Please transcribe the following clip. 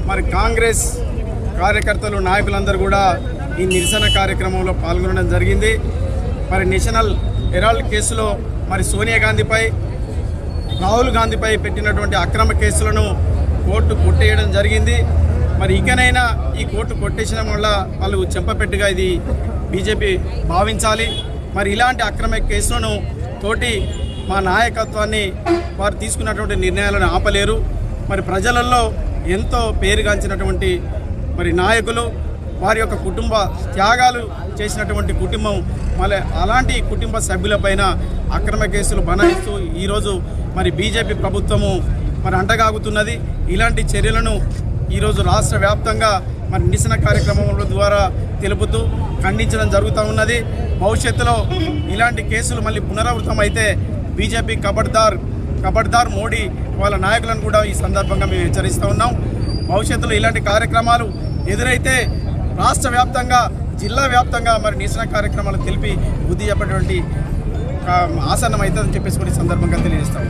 మరి కాంగ్రెస్ కార్యకర్తలు నాయకులందరూ కూడా ఈ నిరసన కార్యక్రమంలో పాల్గొనడం జరిగింది. మరి నేషనల్ హెరాల్డ్ కేసులో మరి సోనియా గాంధీపై, రాహుల్ గాంధీపై పెట్టినటువంటి అక్రమ కేసులను కోర్టు కొట్టేయడం జరిగింది. మరి ఇకనైనా ఈ కోర్టు కొట్టేయడం వల్ల వాళ్ళు చెంపపెట్టుగా ఇది బీజేపీ భావించాలి. మరి ఇలాంటి అక్రమ కేసులను తోటి మా నాయకత్వాన్ని వారు తీసుకున్నటువంటి నిర్ణయాలను ఆపలేరు. మరి ప్రజలలో ఎంతో పేరుగాంచినటువంటి మరి నాయకులు, వారి యొక్క కుటుంబ త్యాగాలు చేసినటువంటి కుటుంబం, మళ్ళీ అలాంటి కుటుంబ సభ్యులపైన అక్రమ కేసులు బనాయిస్తూ ఈరోజు మరి బీజేపీ ప్రభుత్వము మరి అంటగాగుతున్నది. ఇలాంటి చర్యలను ఈరోజు రాష్ట్ర వ్యాప్తంగా మరి నిరసన కార్యక్రమం ద్వారా తెలుపుతూ ఖండించడం జరుగుతూ ఉన్నది. భవిష్యత్తులో ఇలాంటి కేసులు మళ్ళీ పునరావృతం అయితే బీజేపీ కబడ్దార్ మోడీ వాళ్ళ నాయకులను కూడా ఈ సందర్భంగా మేము హెచ్చరిస్తూ ఉన్నాం. భవిష్యత్తులో ఇలాంటి కార్యక్రమాలు ఎదురైతే రాష్ట్ర వ్యాప్తంగా, జిల్లా వ్యాప్తంగా మరి నిరసన కార్యక్రమాలు తెలిపి బుద్ధి చెప్పేటువంటి ఆసన్నం అవుతుందని చెప్పేసి కూడా ఈ సందర్భంగా తెలియజేస్తాం.